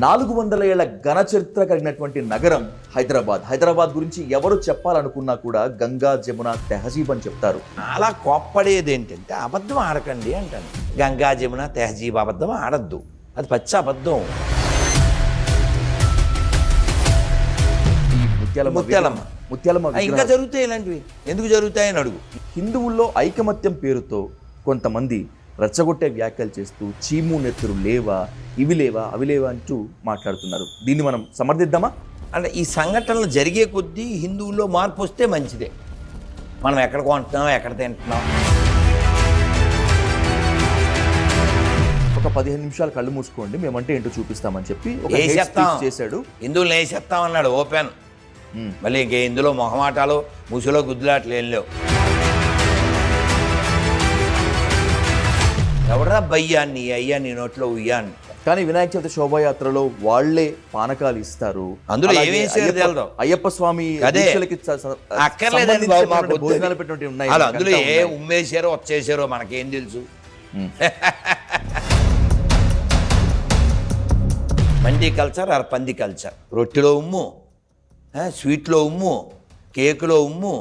400 ఏళ్ల ఘన చరిత్ర కలిగినటువంటి నగరం హైదరాబాద్. హైదరాబాద్ గురించి ఎవరు చెప్పాలనుకున్నా కూడా గంగా జమున తెహజీబ్ అని చెప్తారు. అలా కోప్పడేది ఏంటంటే అబద్ధం ఆడకండి అంటాను. గంగా జమున తెహజీబ్ అబద్ధం ఆడద్దు, అది పచ్చి అబద్ధం. ముత్యాలమ్మ ఇంకా జరుగుతాయి ఇలాంటివి, ఎందుకు జరుగుతాయని అడుగు. హిందువుల్లో ఐకమత్యం పేరుతో కొంతమంది రెచ్చగొట్టే వ్యాఖ్యలు చేస్తూ చీము నెత్తురు లేవా, ఇవి లేవా, అవి లేవా అంటూ మాట్లాడుతున్నారు. దీన్ని మనం సమర్థిద్దామా? అంటే ఈ సంఘటనలు జరిగే కొద్దీ హిందువుల్లో మార్పు వస్తే మంచిదే. మనం ఎక్కడ కొంటున్నాం, ఎక్కడ తింటున్నాం. ఒక 15 నిమిషాలు కళ్ళు మూసుకోండి, మేమంటే ఏంటో చూపిస్తామని చెప్పి చేశాడు. హిందువులు వేసేస్తామన్నాడు ఓపెన్. మళ్ళీ ఇంకే ఇందులో మొహమాటాలు, ముసులో గుద్దులాట్లు ఏం లేవు. ఎవడరా భయ్యాన్ని అయ్యా నీ నోట్లో ఉయ్యాన్ని. కానీ వినాయక చవితి శోభాయాత్రలో వాళ్లే పానకాలు ఇస్తారు. అందులో ఏమేసారు అయ్యప్ప స్వామి అక్కర్లేదండి, భోజనాలు పెట్టినట్టు ఉన్నాయి. అందులో ఏ ఉమ్మేసారో వచ్చేసారో మనకేం తెలుసు. మండి కల్చర్ ఆర్ పంది కల్చర్. రొట్టెలో ఉమ్ము, స్వీట్లో ఉమ్ము, కేకులో ఉమ్ము.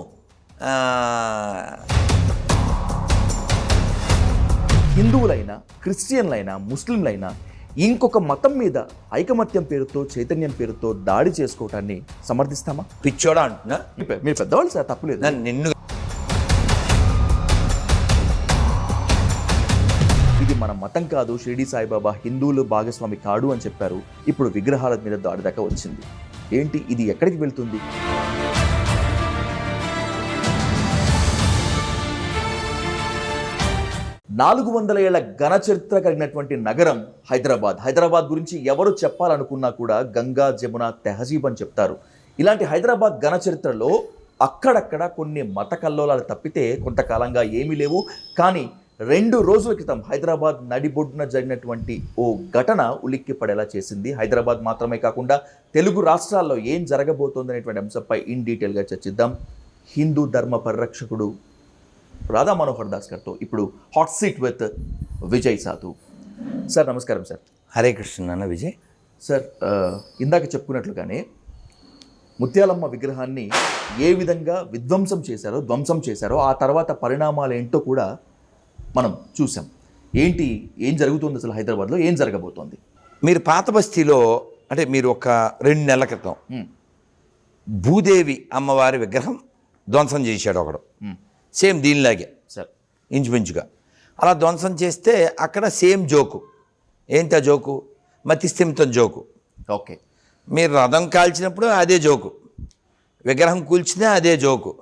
హిందువులైనా, క్రిస్టియన్లైనా, ముస్లింలైనా ఇంకొక మతం మీద ఐకమత్యం పేరుతో, చైతన్యం పేరుతో దాడి చేసుకోవటాన్ని సమర్థిస్తామా? పిచ్చోడా అంటున్నా? మీరు పెద్దవాళ్ళు సార్, తప్పులేదు. నిన్ను ఇది మన మతం కాదు, షిరిడి సాయిబాబా హిందువులు భాగస్వామి కాడు అని చెప్పారు. ఇప్పుడు విగ్రహాల మీద దాడి దాకా వచ్చింది. ఏంటి ఇది, ఎక్కడికి వెళ్తుంది? నాలుగు 400 ఏళ్ల ఘన చరిత్ర కలిగినటువంటి నగరం హైదరాబాద్. హైదరాబాద్ గురించి ఎవరు చెప్పాలనుకున్నా కూడా గంగా జమున తెహజీబ్ అని చెప్తారు. ఇలాంటి హైదరాబాద్ ఘన చరిత్రలో అక్కడక్కడ కొన్ని మత కల్లోలాలు తప్పితే కొంతకాలంగా ఏమీ లేవు. కానీ 2 రోజుల క్రితం హైదరాబాద్ నడిబొడ్డున జరిగినటువంటి ఓ ఘటన ఉలిక్కి పడేలా చేసింది. హైదరాబాద్ మాత్రమే కాకుండా తెలుగు రాష్ట్రాల్లో ఏం జరగబోతోంది అనేటువంటి అంశంపై ఇన్ డీటెయిల్గా చర్చిద్దాం. హిందూ ధర్మ పరిరక్షకుడు రాధా మనోహర్ దాస్ గారితో ఇప్పుడు హాట్ సీట్ విత్ విజయ్ సాధు. సార్ నమస్కారం. సార్ హరే కృష్ణ. అన్న విజయ్ సార్, ఇందాక చెప్పుకున్నట్లుగానే ముత్యాలమ్మ విగ్రహాన్ని ఏ విధంగా ధ్వంసం చేశారో ఆ తర్వాత పరిణామాలు ఏంటో కూడా మనం చూసాం. ఏం జరుగుతుంది అసలు హైదరాబాద్లో, ఏం జరగబోతోంది? మీరు పాత బస్తీలో అంటే మీరు ఒక 2 నెలల క్రితం భూదేవి అమ్మవారి విగ్రహం ధ్వంసం చేశాడు ఒకడు. సేమ్ దీనిలాగే సార్, ఇంచుమించుగా అలా ధ్వంసం చేస్తే అక్కడ సేమ్ జోకు. ఏంటి ఆ జోకు? మతిస్థిమితం జోకు. ఓకే, మీరు రథం కాల్చినప్పుడు అదే జోకు, విగ్రహం కూల్చినా అదే జోకు,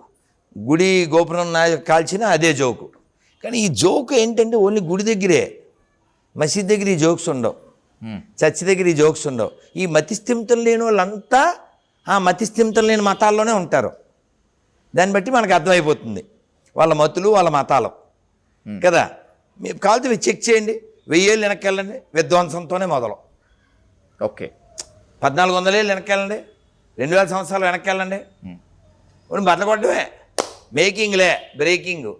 గుడి గోపురం కాల్చినా అదే జోకు. కానీ ఈ జోకు ఏంటంటే ఓన్లీ గుడి దగ్గరే, మసీద్ దగ్గర ఈ జోక్స్ ఉండవు, చర్చి దగ్గర ఈ జోక్స్ ఉండవు. ఈ మతిస్థిమితం లేని వాళ్ళంతా ఆ మతిస్థిమితం లేని మతాల్లోనే ఉంటారు. దాన్ని బట్టి మనకు అర్థమైపోతుంది వాళ్ళ మతులు, వాళ్ళ మతాలు కదా. మీరు కావాలంటే చెక్ చేయండి. 1000 ఏళ్ళు వెనక్కెళ్ళండి, విధ్వంసంతోనే మొదలు. ఓకే, 1400 ఏళ్ళు వెనక్కెళ్ళండి, 2000 సంవత్సరాలు వెనక్కెళ్ళండి. బట్టలు కొట్టడమే, మేకింగ్లే, బ్రేకింగ్.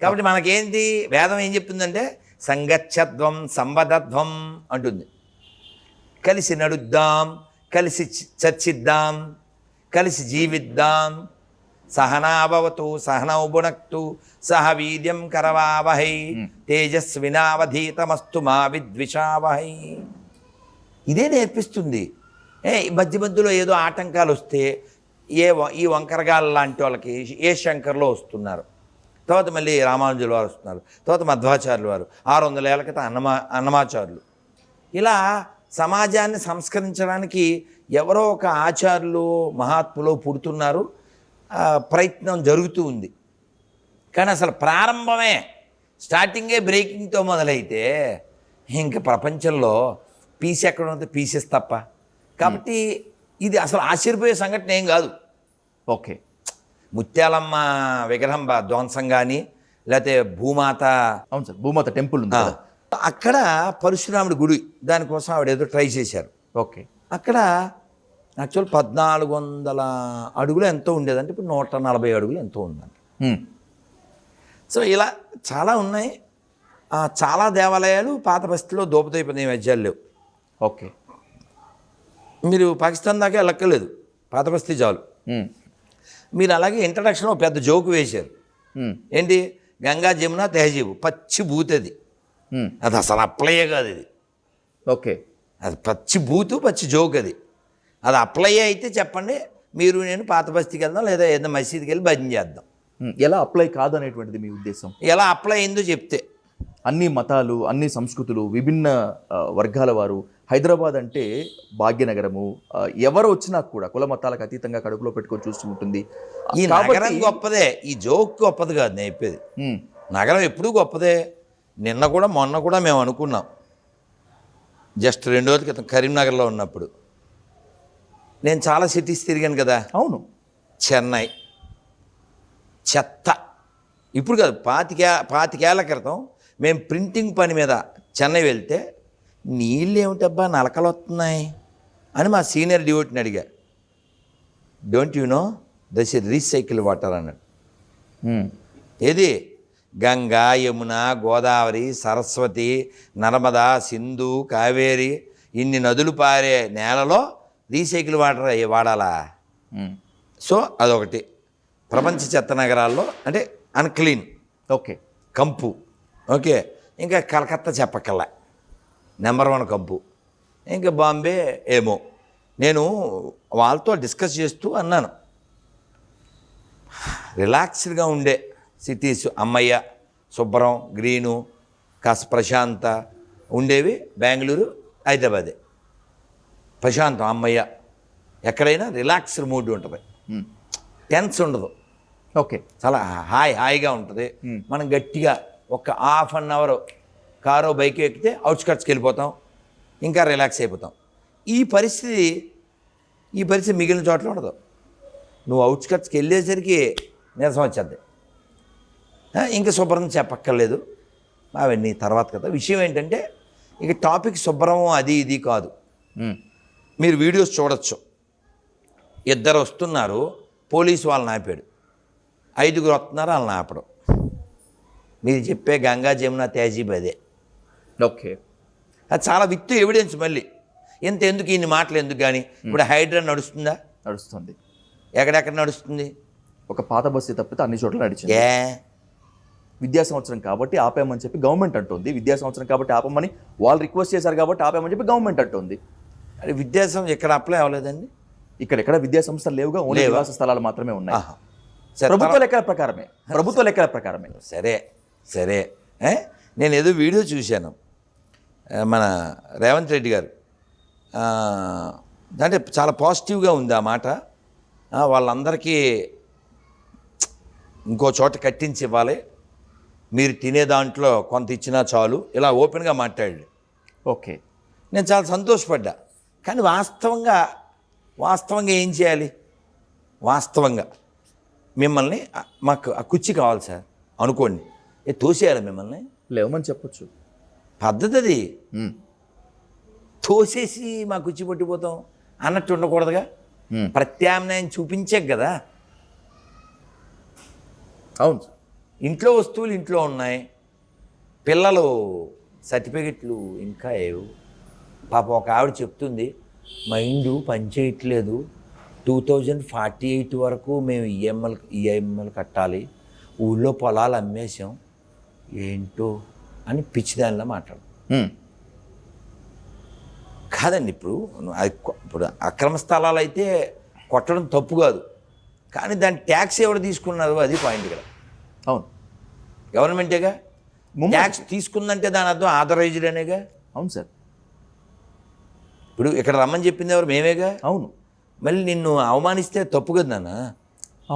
కాబట్టి మనకేంటి వేదం ఏం చెప్తుందంటే సంగచ్చధ్వం సంవదధ్వం అంటుంది. కలిసి నడుద్దాం, కలిసి చర్చిద్దాం, కలిసి జీవిద్దాం. సహనాభవతు సహనౌ భునక్తు సహ వీర్యం కరవావహై తేజస్వినావధీతమస్తు మా విద్విషావహై. ఇదే నేర్పిస్తుంది. మధ్యలో ఏదో ఆటంకాలు వస్తే ఈ వంకరగాళ్ళ లాంటి వాళ్ళకి ఏ శంకర్లో వస్తున్నారు, తర్వాత మళ్ళీ రామానుజుల వారు వస్తున్నారు, తర్వాత మధ్వాచార్యుల వారు, 600 ఏళ్ల క్రితం అన్నమాచార్యులు. ఇలా సమాజాన్ని సంస్కరించడానికి ఎవరో ఒక ఆచార్యులు, మహాత్ములు పుడుతున్నారు, ప్రయత్నం జరుగుతూ ఉంది. కానీ అసలు ప్రారంభమే, స్టార్టింగే బ్రేకింగ్తో మొదలైతే ఇంకా ప్రపంచంలో పీస్ ఎక్కడ ఉంటే పీసెస్ తప్ప. కాబట్టి ఇది అసలు ఆశ్చర్యపోయే సంఘటన ఏం కాదు. ఓకే, ముత్యాలమ్మ విగ్రహం ధ్వంసం కానీ, లేకపోతే భూమాత, అవును సార్, భూమాత టెంపుల్ ఉంది అక్కడ, పరశురాముడి గుడి, దానికోసం ఆవిడ ఏదో ట్రై చేశారు. ఓకే, అక్కడ యాక్చువల్ 1400 అడుగులు ఎంతో ఉండేదంటే ఇప్పుడు 140 అడుగులు ఎంతో ఉందండి. సో ఇలా చాలా ఉన్నాయి. చాలా దేవాలయాలు పాత బస్తీలో దోపుతైపోయినాయి, మధ్యాలు లేవు. ఓకే, మీరు పాకిస్తాన్ దాకా వెళ్ళక్కర్లేదు, పాత బస్తీ చాలు. మీరు అలాగే ఇంట్రడక్షన్లో పెద్ద జోకు వేశారు. ఏంటి? గంగా జమున తెహజీబు పచ్చి బూతది. అది అసలు అప్లయే కాదు ఇది. ఓకే, అది పచ్చి బూతు, పచ్చి జోక్ అది. అది అప్లై అయితే చెప్పండి, మీరు నేను పాత బస్తీకి వెళ్దాం, లేదా ఏదైనా మసీద్కి వెళ్ళి భజన చేద్దాం. ఎలా అప్లై కాదు అనేటువంటిది మీ ఉద్దేశం? ఎలా అప్లై అయిందో చెప్తే. అన్ని మతాలు, అన్ని సంస్కృతులు, విభిన్న వర్గాల వారు, హైదరాబాద్ అంటే భాగ్యనగరము, ఎవరు వచ్చినా కూడా కుల మతాలకు అతీతంగా కడుపులో పెట్టుకొని చూస్తూ ఉంటుంది. ఈ నగరం గొప్పదే, ఈ జోక్ గొప్పది కాదు. నేను చెప్పేది నగరం ఎప్పుడూ గొప్పదే. నిన్న కూడా మొన్న కూడా మేము అనుకున్నాం, జస్ట్ 2 రోజుల క్రితం కరీంనగర్లో ఉన్నప్పుడు. నేను చాలా సిటీస్ తిరిగాను కదా. అవును. చెన్నై చెత్త. ఇప్పుడు కాదు, 25 ఏళ్ల క్రితం మేము ప్రింటింగ్ పని మీద చెన్నై వెళ్తే, నీళ్ళు ఏమిటబ్బా నలకలు వస్తున్నాయి అని మా సీనియర్ డివోటీని అడిగా. Don't you know this is recycle water అన్నాడు. ఏది? గంగా, యమున, గోదావరి, సరస్వతి, నర్మదా, సింధు, కావేరి, ఇన్ని నదులు పారే నేలలో రీసైకిల్ వాటర్ వాడాలా? సో అదొకటి. ప్రపంచ చెత్త నగరాల్లో అంటే అన్క్లీన్. ఓకే, కంపు. ఓకే, ఇంకా కలకత్తా చెప్పక్కల్లా నెంబర్ 1 కంపు. ఇంకా బాంబే ఏమో. నేను వాళ్ళతో డిస్కస్ చేస్తూ అన్నాను, రిలాక్స్డ్గా ఉండే సిటీస్ అమ్మయ్య, శుభ్రం, గ్రీను, కాస్త ప్రశాంత ఉండేవి బెంగళూరు, హైదరాబాదే. ప్రశాంతం, అమ్మయ్య, ఎక్కడైనా రిలాక్స్డ్ మూడ్ ఉంటుంది, టెన్స్ ఉండదు. ఓకే, చాలా హాయిగా ఉంటుంది. మనం గట్టిగా ఒక ½ అన్ అవర్ కారో బైక్ ఎక్కితే అవుట్స్కట్స్కి వెళ్ళిపోతాం, ఇంకా రిలాక్స్ అయిపోతాం. ఈ పరిస్థితి మిగిలిన చోట్ల ఉండదు. నువ్వు అవుట్స్కట్స్కి వెళ్ళేసరికి నీరసం వచ్చేద్ది. ఇంకా శుభ్రం చెప్పక్కర్లేదు, అవన్నీ తర్వాత కదా. విషయం ఏంటంటే, ఇక టాపిక్ శుభ్రం అది ఇది కాదు. మీరు వీడియోస్ చూడొచ్చు. 2 వస్తున్నారు, పోలీసు వాళ్ళని ఆపాడు. 5 వస్తున్నారు, వాళ్ళని ఆపడం. మీరు చెప్పే గంగా జమున తెహజీబ్ అదే. ఓకే, అది చాలా విత్ ఎవిడెన్స్. మళ్ళీ ఎందుకు ఇన్ని మాటలు ఎందుకు? కానీ ఇప్పుడు హైడ్రా నడుస్తుందా? నడుస్తుంది. ఎక్కడెక్కడ నడుస్తుంది? ఒక పాత బస్సు తప్పితే అన్ని చోట్ల నడిచింది. ఏ విద్యా సంవత్సరం కాబట్టి ఆపామని చెప్పి గవర్నమెంట్ అంటుంది. విద్యా సంవత్సరం కాబట్టి ఆపమని వాళ్ళు రిక్వెస్ట్ చేశారు కాబట్టి ఆపామని చెప్పి గవర్నమెంట్ అంటుంది. అది విద్యాసం ఎక్కడ అప్లై అవ్వలేదండి. ఇక్కడ విద్యా సంస్థలు లేవుగా, ఓన్లీ నివాస స్థలాలు మాత్రమే ఉన్నాయి. ప్రభుత్వ లెక్కల ప్రకారమే. సరే నేను ఏదో వీడియో చూశాను, మన రేవంత్ రెడ్డి గారు అంటే చాలా పాజిటివ్గా ఉంది ఆ మాట. వాళ్ళందరికీ ఇంకో చోట కట్టించి ఇవ్వాలి, మీరు తినే దాంట్లో కొంత ఇచ్చినా చాలు, ఇలా ఓపెన్గా మాట్లాడాడు. ఓకే, నేను చాలా సంతోషపడ్డా. కానీ వాస్తవంగా ఏం చేయాలి? వాస్తవంగా మిమ్మల్ని మాకు ఆ కుర్చీ కావాలి సార్ అనుకోండి, తోసేయాలి మిమ్మల్ని, లేవమని చెప్పొచ్చు. పద్ధతి అది. తోసేసి మా కుర్చీ పట్టిపోతాం అన్నట్టు ఉండకూడదుగా. ప్రత్యామ్నాయం చూపించాక కదా. అవును, ఇంట్లో వస్తువులు ఇంట్లో ఉన్నాయి, పిల్లలు సర్టిఫికెట్లు ఇంకా ఏవు. పాపం ఒక ఆవిడ చెప్తుంది, మైండ్ పనిచేయట్లేదు, 2048 వరకు మేము ఈఎంఐలు కట్టాలి, ఊళ్ళో పొలాలు అమ్మేసాం, ఏంటో అని పిచ్చిదానిలా మాట్లాడు. కాదండి, ఇప్పుడు అక్రమ స్థలాలు అయితే కొట్టడం తప్పు కాదు, కానీ దాని ట్యాక్స్ ఎవరు తీసుకున్నారు అది పాయింట్ ఇక్కడ. అవును, గవర్నమెంటేగా. ట్యాక్స్ తీసుకుందంటే దాని అర్థం ఆథరైజ్డ్ అనేగా. అవును సార్. ఇప్పుడు ఇక్కడ రమ్మని చెప్పింది ఎవరు? మేమేగా. అవును. మళ్ళీ నిన్ను అవమానిస్తే తప్పు కదా నాన్న.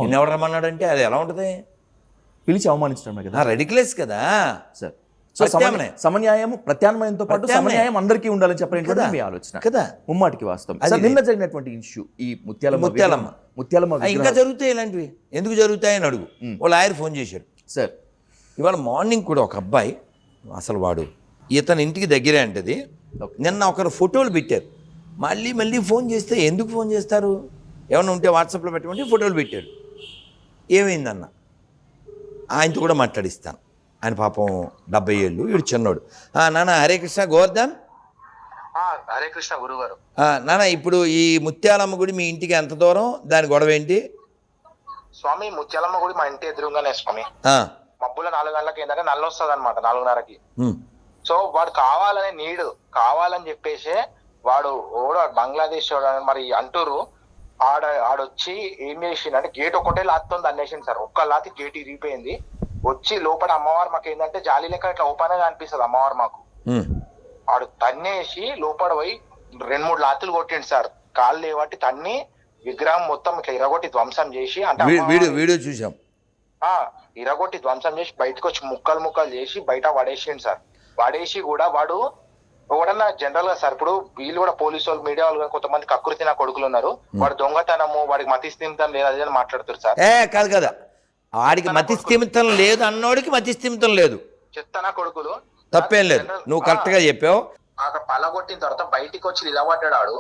నిన్ను ఎవరు రమ్మన్నాడంటే అది ఎలా ఉంటుంది? పిలిచి అవమానించడమే కదా. రెడిక్యులస్ కదా సార్. సో సమన్యాయం ప్రత్యామ్నాయంతో పాటు సమన్యాయం అందరికీ ఉండాలని చెప్పడం కదా మీ ఆలోచన కదా. ముమ్మాటికి వాస్తవం. నిన్న జరిగినటువంటి ఇష్యూ ఈ ముత్యాలమ్మ ఇంకా జరుగుతాయి ఇలాంటివి. ఎందుకు జరుగుతాయని అడుగు. ఓ లాయర్ ఫోన్ చేశాడు సార్. ఇవాళ మార్నింగ్ కూడా ఒక అబ్బాయి, అసలు వాడు ఇతని ఇంటికి దగ్గరే అంటది, నిన్న ఒకరు ఫోటోలు పెట్టారు. మళ్ళీ ఫోన్ చేస్తే ఎందుకు ఫోన్ చేస్తారు, ఏమన్నా ఉంటే వాట్సాప్లో పెట్టమంటే ఫోటోలు పెట్టాడు. ఏమైందన్న, ఆయనతో కూడా మాట్లాడిస్తాను. ఆయన పాపం 70 ఏళ్ళు, వీడు చిన్నోడు. నాన్న హరే కృష్ణ గోవర్ధన్ హరే కృష్ణ గురువు గారు. నాన్న ఇప్పుడు ఈ ముత్యాలమ్మ గుడి మీ ఇంటికి ఎంత దూరం, దాని గొడవ ఏంటి? స్వామి ముత్యాలమ్మ గుడి మా ఇంటి ఎదురుగానే స్వామి. ఆ, మబ్బుల 4 గంటలకి ఏంటంటే నల్ల వస్తుంది అనమాట 4:30కి. ఉమ్, సో వాడు కావాలని చెప్పేసి వాడు బంగ్లాదేశ్ వాడు అని మరి అంటూరు. ఆడొచ్చి ఏం చేసిండు అంటే గేట్ ఒకటే లాత్తుంది అన్నేసింది సార్. ఒక్క లాతి గేట్ ఇరిగిపోయింది. వచ్చి లోపల అమ్మవారు మాకు ఏంటంటే జాలి లెక్క ఇట్లా ఓపెన్ గా అనిపిస్తుంది అమ్మవారు మాకు. ఉమ్. ఆడు తన్నేసి లోపల పోయి 2-3 లాతులు కొట్టిండు సార్. కాళ్ళు లేవట్టి తన్ని విగ్రహం మొత్తం ఇట్లా ఇరగొట్టి ధ్వంసం చేసి అంటే వీడియో చూసాం. ఇరగొట్టి ధ్వంసం చేసి బయటకు వచ్చి ముక్కలు చేసి బయట పడేసిండు సార్. పడేసి కూడా వాడు ఎవడన్నా జనరల్ గా సార్ ఇప్పుడు వీళ్ళు కూడా పోలీసు వాళ్ళు మీడియా వాళ్ళు కొంతమంది కకృతి నా కొడుకులు ఉన్నారు. వాడు దొంగతనము వాడికి మతి స్థిమితం లేదు అది అని మాట్లాడుతారు సార్. కాదు కదా, వాడికి మతి స్థిమితం లేదు అన్నోడికి మతి స్థిమితం లేదు. చెత్తనా కొడుకులు తప్పేం లేదు, నువ్వు కరెక్ట్ గా చెప్పావు. అక్కడ పలగొట్టిన తర్వాత బయటికి వచ్చి నిలబడ్డాడు.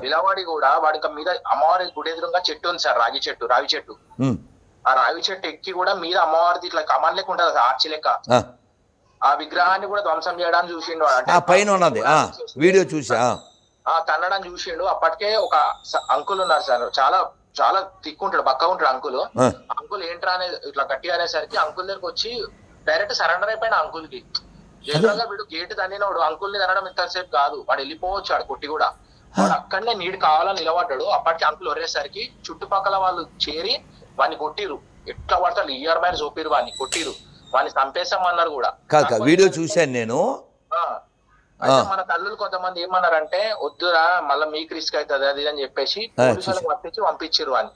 నిలబడి కూడా వాడి మీద అమ్మవారి గుడి ఎదురుగా చెట్టు ఉంది సార్, రావి చెట్టు. ఆ రావి చెట్టు ఎక్కి కూడా మీద అమ్మవారిది ఇట్లా కమాన్ లెక్క ఉంటది ఆర్చి లెక్క. ఆ విగ్రహాన్ని కూడా ధ్వంసం చేయడానికి చూసిండు. పైన ఉన్నది వీడియో చూసా. తన్నడం చూసిండు. అప్పటికే ఒక అంకుల్ ఉన్నారు సార్, చాలా చాలా తిక్కుంటాడు, బక్కగా ఉంటాడు అంకుల్. అంకుల్ ఏంట్రా అనే ఇట్లా గట్టిగా అనేసరికి అంకుల్ దగ్గరకు వచ్చి డైరెక్ట్ సరెండర్ అయిపోయిన అంకుల్ కి. జనరల్ గా వీడు గేట్ తన్నినోడు అంకుల్ ని తనడం ఇంతసేపు కాదు, వాడు వెళ్ళిపోవచ్చు ఆడు కొట్టి కూడా. వాడు అక్కడనే నీడు కావాలని నిలబడ్డాడు. అప్పటికి అంకుల్ ఒరేసరికి చుట్టుపక్కల వాళ్ళు చేరి వాడిని కొట్టిరు. ఎట్లా పడతాడు ఇయర్ చూపిరు, వాడిని కొట్టిరు, వాడిని చంపేసామన్నారు కూడా. వీడియో చూశాను నేను. మన తల్లులు కొంతమంది ఏమన్నారంటే వద్దురా మళ్ళీ మీకు రిస్క్ అవుతుంది అది అని చెప్పేసి పోలీసులకు పంపించారు అని.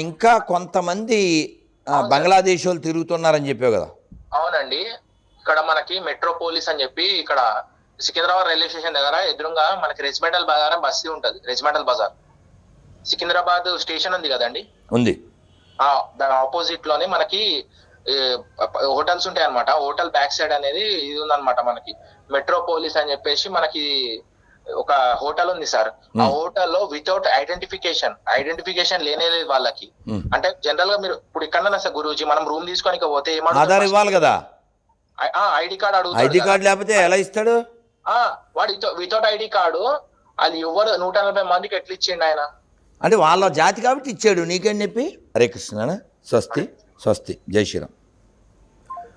ఇంకా కొంతమంది బంగ్లాదేశ్ వాళ్ళు తిరుగుతున్నారని చెప్పావు కదా. అవునండి, ఇక్కడ మనకి మెట్రోపోలిస్ అని చెప్పి ఇక్కడ సికింద్రాబాద్ రైల్వే స్టేషన్ దగ్గర ఎదురుగా మనకి రెజిమెంటల్ బజార్ బస్సు ఉంటది. రెజిమెంటల్ బజార్ సికింద్రాబాద్ స్టేషన్ ఉంది కదండి, ఉంది. దాని ఆపోజిట్ లోనే మనకి హోటల్స్ ఉంటాయి అనమాట. హోటల్ బ్యాక్ సైడ్ అనేది ఇది ఉందన్నమాట మనకి మెట్రోపోలిస్ అని చెప్పేసి మనకి ఒక హోటల్ ఉంది సార్. ఆ హోటల్లో వితౌట్ ఐడెంటిఫికేషన్ లేనే లేదు వాళ్ళకి. అంటే జనరల్ గా మీరు ఇప్పుడు ఇక్కడ సార్ గురూజీ మనం రూమ్ తీసుకొని పోతే ఆధార్ ఇవ్వాలి కదా, ఐడి కార్డు అడుగుతాడు. ఐడి కార్డు లేకపోతే ఎలా ఇస్తాడు వాడు? వితౌట్ ఐడి కార్డు అది ఎవరు 140 మందికి ఎట్లా ఇచ్చిండు ఆయన? అంటే వాళ్ళ జాతి కాబట్టి ఇచ్చాడు, నీకేం చెప్పి. హరే కృష్ణ, స్వస్తి స్వస్తి, జై శ్రీరామ్.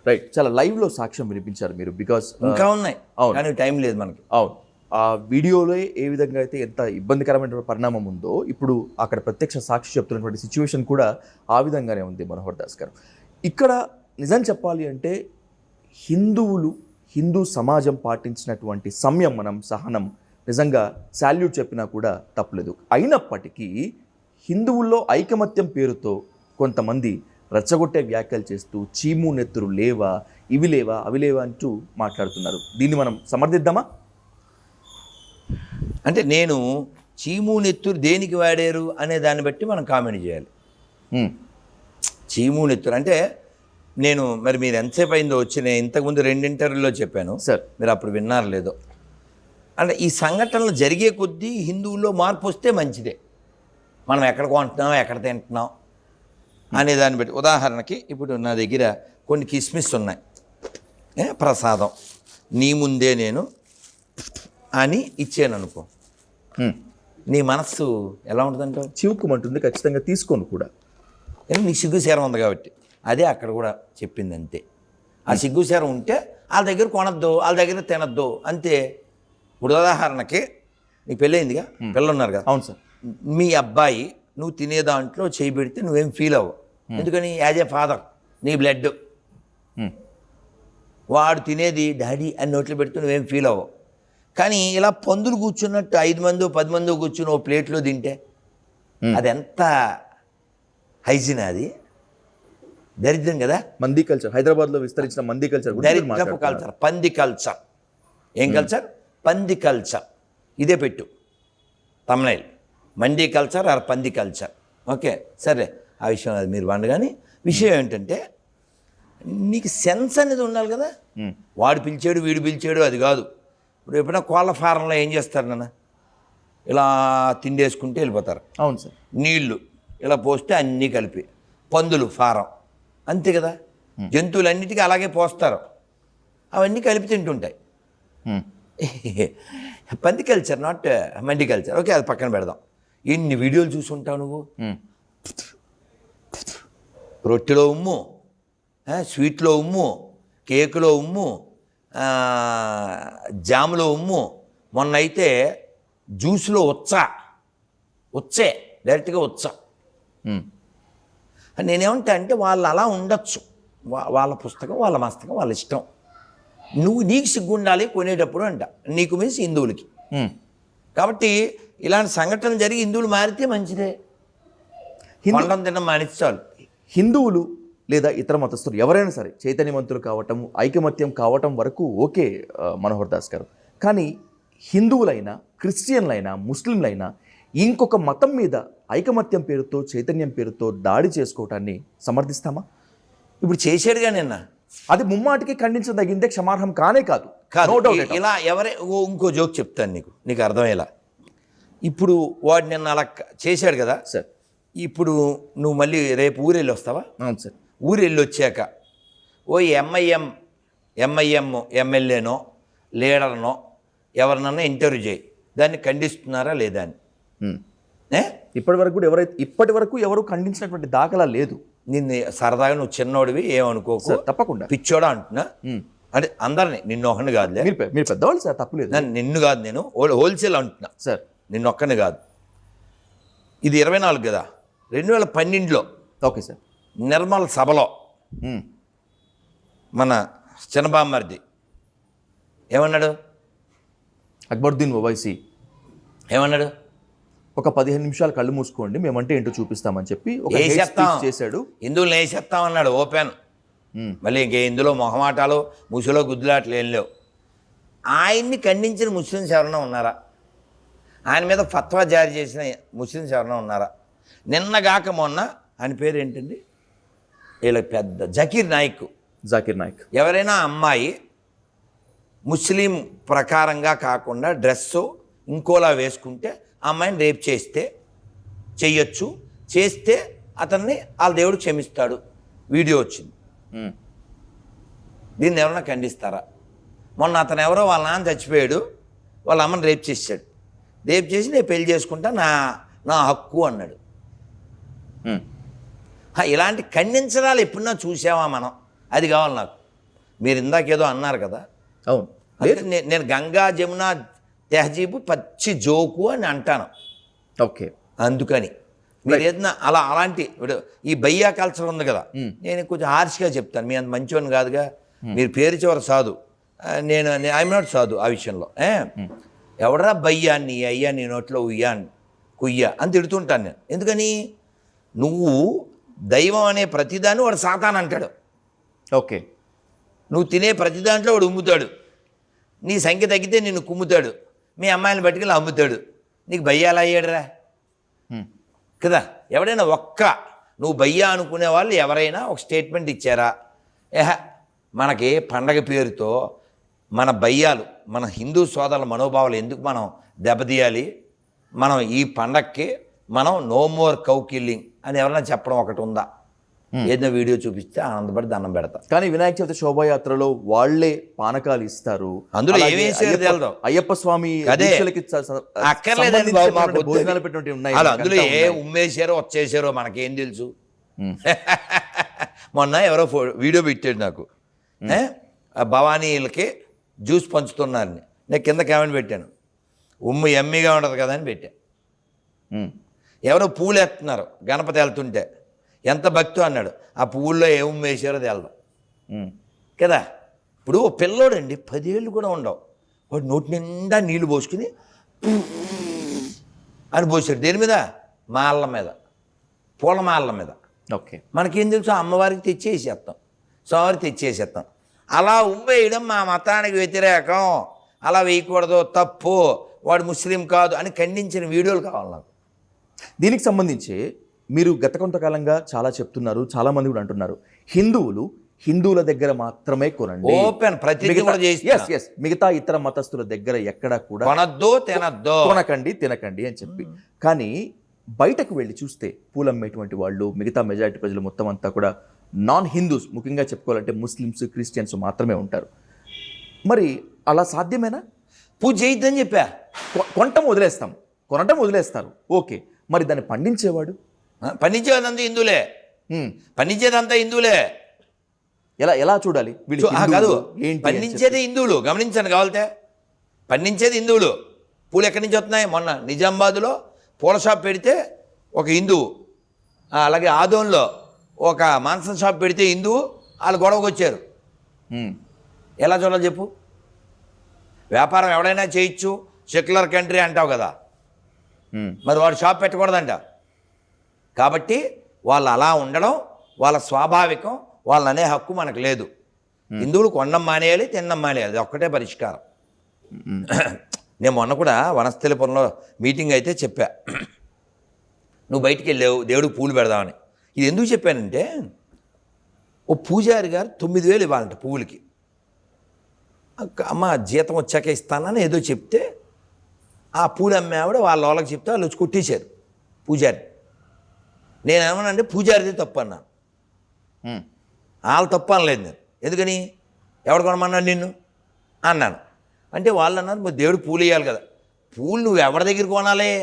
రైట్, చాలా లైవ్ లో సాక్ష్యం వినిపించారు మీరు. బికాస్ ఇంకా ఉన్నాయి, కానీ టైం లేదు మనకి. అవును, ఆ వీడియోలో ఏ విధంగా అయితే ఎంత ఇబ్బందికరమైన పరిణామం ఉందో ఇప్పుడు అక్కడ ప్రత్యక్ష సాక్షి చెప్తున్నటువంటి సిచ్యువేషన్ కూడా ఆ విధంగానే ఉంది మనోహర్ దాస్ గారు. ఇక్కడ నిజం చెప్పాలి అంటే హిందూ సమాజం పాటించినటువంటి సంయమనం, సహనం నిజంగా శాల్యూట్ చెప్పినా కూడా తప్పలేదు. అయినప్పటికీ హిందువుల్లో ఐకమత్యం పేరుతో కొంతమంది రెచ్చగొట్టే వ్యాఖ్యలు చేస్తూ చీము నెత్తురు లేవా, ఇవి లేవా, అవి లేవా అంటూ మాట్లాడుతున్నారు. దీన్ని మనం సమర్థిద్దామా? అంటే నేను చీము నెత్తురు దేనికి వాడారు అనే దాన్ని బట్టి మనం కామెంట్ చేయాలి. చీము నెత్తురు అంటే నేను మరి మీరు ఎంతసేపు అయిందో వచ్చి నేను ఇంతకుముందు 2 ఇంటర్వ్యూలో చెప్పాను సార్, మీరు అప్పుడు విన్నారు లేదో. అంటే ఈ సంఘటనలు జరిగే కొద్దీ హిందువుల్లో మార్పు వస్తే మంచిదే. మనం ఎక్కడ కొంటున్నాం, ఎక్కడ తింటున్నాం అనే దాన్ని బట్టి. ఉదాహరణకి ఇప్పుడు నా దగ్గర కొన్ని కిస్మిస్ ఉన్నాయి, ప్రసాదం నీ ముందే నేను అని ఇచ్చాను అనుకో, నీ మనస్సు ఎలా ఉంటుందంటే చివుకుమంటుంది, ఖచ్చితంగా తీసుకోను కూడా. నీ సిగ్గుసేరం ఉంది కాబట్టి. అదే అక్కడ కూడా చెప్పింది అంతే. ఆ సిగ్గుసేరం ఉంటే వాళ్ళ దగ్గర కొనద్దు, వాళ్ళ దగ్గర తినద్దు అంతే. ఇప్పుడు ఉదాహరణకి నీకు పెళ్ళయిందిగా, పిల్లలు ఉన్నారు కదా. అవును సార్. మీ అబ్బాయి నువ్వు తినే దాంట్లో చేయి పెడితే నువ్వేం ఫీల్ అవ్వవు, ఎందుకని యాజ్ ఏ ఫాదర్ నీ బ్లడ్. వాడు తినేది డాడీ అని నోట్లో పెడితే నువ్వేం ఫీల్ అవ్వవు. కానీ ఇలా పందులు కూర్చున్నట్టు 5 మందో 10 మందో కూర్చుని ఓ ప్లేట్లో తింటే అది ఎంత హైజీన్, అది దరిద్రం కదా. మంది కల్చర్, హైదరాబాద్లో విస్తరించిన మంది కల్చర్, దరిద్రపు కల్చర్, పంది కల్చర్. ఏం కల్చర్? పంది కల్చర్. ఇదే పెట్టు తమిళ, మండి కల్చర్ ఆర్ పంది కల్చర్. ఓకే సరే, ఆ విషయం అది మీరు వండు. కానీ విషయం ఏంటంటే నీకు సెన్స్ అనేది ఉండాలి కదా. వాడు పిలిచాడు వీడు పిలిచాడు అది కాదు. ఇప్పుడు ఎప్పుడైనా కోళ్ళ ఫారంలో ఏం చేస్తారు నాన్న, ఇలా తిండేసుకుంటే వెళ్ళిపోతారు. అవును సార్. నీళ్లు ఇలా పోస్తే అన్నీ కలిపి. పందులు ఫారం అంతే కదా, జంతువులన్నిటికీ అలాగే పోస్తారు, అవన్నీ కలిపి తింటుంటాయి. పంది culture not mandi culture. Okay, అది పక్కన పెడదాం. ఎన్ని వీడియోలు చూసుంటావు నువ్వు? రొట్టెలో ఉమ్ము, స్వీట్లో ఉమ్ము, కేకులో ఉమ్ము, జాములో ఉమ్ము, మొన్న అయితే జ్యూస్లో వచ్చే డైరెక్ట్గా నేనేమంటా అంటే వాళ్ళు అలా ఉండొచ్చు, వాళ్ళ పుస్తకం వాళ్ళ మస్తకం వాళ్ళ ఇష్టం. నీకు సిగ్గు ఉండాలి కొనేటప్పుడు అంట, నీకు మీన్స్ హిందువులకి. కాబట్టి ఇలాంటి సంఘటనలు జరిగి హిందువులు మారితే మంచిదే, పండం తినడం మానిచ్చాలి. హిందువులు లేదా ఇతర మతస్థులు ఎవరైనా సరే చైతన్యవంతులు కావటం, ఐకమత్యం కావటం వరకు ఓకే మనోహర్ దాస్ గారు. కానీ హిందువులైనా, క్రిస్టియన్లైనా, ముస్లింలైనా ఇంకొక మతం మీద ఐకమత్యం పేరుతో, చైతన్యం పేరుతో దాడి చేసుకోవటాన్ని సమర్థిస్తామా? ఇప్పుడు చేసాడుగా నిన్న, అది ముమ్మాటికి ఖండించదగిందే, క్షమార్హం కానే కాదు. No doubt at all. ఇలా ఇంకో జోక్ చెప్తాను నీకు అర్థమయ్యేలా. ఇప్పుడు వాడు నిన్న అలా చేశాడు కదా సార్, ఇప్పుడు నువ్వు మళ్ళీ రేపు ఊరు వెళ్ళి వస్తావా? అవును సార్. ఊరు వెళ్ళి వచ్చాక ఎంఐఎం ఎమ్మెల్యేనో లీడర్నో ఎవరినన్నా ఇంటర్వ్యూ చేయి, దాన్ని ఖండిస్తున్నారా లేదా అని. ఇప్పటి వరకు ఎవరు ఖండించినటువంటి దాఖలా లేదు. నిన్ను సరదాగా నువ్వు చిన్నోడివి ఏమనుకోకు, తప్పకుండా పిచ్చోడా అంటున్నా. అంటే అందరినీ, నిన్ను ఒకరిని కాదులే, మీరు పెద్దవాళ్ళు సార్, తప్పులేదు. నిన్ను కాదు, నేను హోల్సేల్ అంటున్నా సార్, నిన్ను ఒక్కరిని కాదు. ఇది 24 కదా, 2012లో ఓకే సార్, నిర్మల్ సభలో మన చిన్నబామ్మర్ది ఏమన్నాడు? అక్బరుద్దీన్ ఓవైసీ ఏమన్నాడు? ఒక 15 నిమిషాలు కళ్ళు మూసుకోండి, మేమంటే ఏంటో చూపిస్తామని చెప్పి ఒక చేశాడు. హిందువులు వేసేస్తామన్నాడు ఓపెన్. మళ్ళీ ఇంకే ఇందులో మొహమాటాలు, ముసులో గుద్దులాట్లు ఏం లేవు. ఆయన్ని ఖండించిన ముస్లిమ్స్ ఎవరైనా ఉన్నారా? ఆయన మీద ఫత్వా జారీ చేసిన ముస్లిమ్స్ ఎవరైనా ఉన్నారా? నిన్నగాక మొన్న ఆయన పేరు ఏంటండి, వీళ్ళ పెద్ద జాకీర్ నాయక్ ఎవరైనా అమ్మాయి ముస్లిం ప్రకారంగా కాకుండా డ్రెస్సు ఇంకోలా వేసుకుంటే ఆ అమ్మాయిని రేప్ చెయ్యొచ్చు, చేస్తే అతన్ని వాళ్ళ దేవుడు క్షమిస్తాడు, వీడియో వచ్చింది. దీన్ని ఎవరైనా ఖండిస్తారా? మొన్న అతను ఎవరో వాళ్ళ నాన్న చచ్చిపోయాడు, వాళ్ళ అమ్మని రేప్ చేశాడు, రేప్ చేసి నేను పెళ్లి చేసుకుంటా, నా హక్కు అన్నాడు. ఇలాంటి ఖండించడాలు ఎప్పుడన్నా చూసావా మనం? అది కావాలి నాకు. మీరు ఇందాకేదో అన్నారు కదా, అవును, నేను గంగా జమున తెహజీబు పచ్చి జోకు అని అంటాను. ఓకే, అందుకని మీరు ఏదైనా అలాంటి ఈ బయ్యా కల్చర్ ఉంది కదా, నేను కొంచెం హార్ష్గా చెప్తాను, మీ అంత మంచివాడిని కాదుగా, మీరు పేరు చివరి సాధు, నేను ఐఎమ్ నాట్ సాధు ఆ విషయంలో. ఎవడరా బయ్యా నీ అయ్యా నీ నోట్లో కుయ్యా అని తిడుతుంటాను నేను. ఎందుకని? నువ్వు దైవం అనే ప్రతిదాన్ని వాడు సాతాన్ అంటాడు. ఓకే, నువ్వు తినే ప్రతి దాంట్లో వాడు ఉమ్ముతాడు, నీ సంఖ్య తగ్గితే నిన్ను కుమ్ముతాడు, మీ అమ్మాయిని పట్టుకెళ్ళి అమ్ముతాడు. నీకు బయ్యాలు అయ్యాడురా కదా? ఎవడైనా నువ్వు బయ్యా అనుకునే వాళ్ళు ఎవరైనా ఒక స్టేట్మెంట్ ఇచ్చారా? మనకి పండగ పేరుతో మన బయ్యాలు, మన హిందూ సోదరుల మనోభావాలు ఎందుకు మనం దెబ్బతీయాలి? మనం ఈ పండగకి మనం నో మోర్ కౌ కిల్లింగ్ అని ఎవరైనా చెప్పడం ఒకటి ఉందా? ఏదైనా వీడియో చూపిస్తే ఆనందపడి దండం పెడతా. కానీ వినాయక చవితి శోభాయాత్రలో వాళ్లే పానకాలు ఇస్తారు, అందులో అయ్యప్ప స్వామి భోజనాలు పెట్టి ఉన్నాయి, అందులో ఏ ఉమ్మేశారో వచ్చేసారో మనకేం తెలుసు. మొన్న ఎవరో వీడియో పెట్టాడు నాకు, భవానీలకి జ్యూస్ పంచుతున్నారని. నేను కింద కామెంట్ పెట్టాను, ఉమ్ము ఎమ్మిగా ఉండదు కదా అని పెట్టా. ఎవరో పూలు ఎత్తున్నారు గణపతి వెళ్తుంటే, ఎంత భక్తి అన్నాడు, ఆ పువ్వుల్లో ఏ ఉమ్ము వేసారో తెలదు కదా. ఇప్పుడు పిల్లోడండి 10 ఏళ్ళు కూడా ఉండవు, వాడు నోటి నిండా నీళ్లు పోసుకుని అని పోసాడు. దేని మీద? మాళ్ళ మీద, పూల మాళ్ళ మీద. ఓకే, మనకేం తెలుసు? అమ్మవారికి తెచ్చేసేస్తాం, స్వామివారికి తెచ్చేసేస్తాం. అలా ఉమ్మేయడం మా మతానికి వ్యతిరేకం, అలా వేయకూడదు, తప్పు, వాడు ముస్లిం కాదు అని ఖండించిన వీడియోలు కావాలి నాకు. దీనికి సంబంధించి మీరు గత కొంతకాలంగా చాలా చెప్తున్నారు, చాలా మంది కూడా అంటున్నారు, హిందువుల దగ్గర మాత్రమే కొనండి, ఓపెన్ మిగతా ఇతర మతస్థుల దగ్గర ఎక్కడ కూడా తినకండి అని చెప్పి. కానీ బయటకు వెళ్ళి చూస్తే పూలమ్మేటువంటి వాళ్ళు, మిగతా మెజారిటీ ప్రజలు మొత్తం అంతా కూడా నాన్ హిందూస్, ముఖ్యంగా చెప్పుకోవాలంటే ముస్లిమ్స్, క్రిస్టియన్స్ మాత్రమే ఉంటారు. మరి అలా సాధ్యమేనా? పూజ చేయొద్దని చెప్పా. కొనటం వదిలేస్తారు, ఓకే. మరి దాన్ని పండించేవాడు? పండించేదంతా హిందువులే. ఉమ్. పండించేదంతా హిందువులే. ఎలా ఎలా చూడాలి వీళ్ళు? కాదు, ఏంటి అని పండించేది హిందువులు. గమనించండి కావాలితే. పండించేది హిందువులు. పూలు ఎక్కడి నుంచి వస్తున్నాయి? మొన్న నిజామాబాద్లో పూల షాప్ పెడితే ఒక హిందువు, అలాగే ఆదోన్లో ఒక మాంసం షాప్ పెడితే హిందువు, వాళ్ళు గొడవకు వచ్చారు. ఉమ్. ఎలా చూడాలి చెప్పు? వ్యాపారం ఎవడైనా చేయొచ్చు, సెక్యులర్ కంట్రీ అంటావు కదా, ఉమ్. మరి వాడు షాప్ పెట్టకూడదంట. కాబట్టి వాళ్ళు అలా ఉండడం వాళ్ళ స్వాభావికం, వాళ్ళు అనే హక్కు మనకు లేదు. హిందువులు కొనడం మానేయాలి, తినడం మానేయాలి, అది ఒక్కటే పరిష్కారం. నేను మొన్న కూడా వనస్థలిపురంలో మీటింగ్ అయితే చెప్పా, నువ్వు బయటికి వెళ్ళావు దేవుడికి పూలు పెడదామని. ఇది ఎందుకు చెప్పానంటే, ఓ పూజారి గారు 9,000 ఇవ్వాలంట పువ్వులకి. అమ్మ జీతం వచ్చాక ఇస్తానని ఏదో చెప్తే, ఆ పూలు అమ్మే ఆవిడ వాళ్ళ వాళ్ళకి చెప్తే వాళ్ళు వచ్చి కొట్టేశారు పూజారి. నేనేమన్నానంటే పూజారిది తప్పు అన్నాను. వాళ్ళు తప్పు అనలేదు నేను. ఎందుకని? ఎవడు కొనమన్నాడు నిన్ను అన్నాను. అంటే వాళ్ళు అన్నారు, మరి దేవుడు పూలు ఇవ్వాలి కదా. పూలు నువ్వు ఎవరి దగ్గర కొనాలి?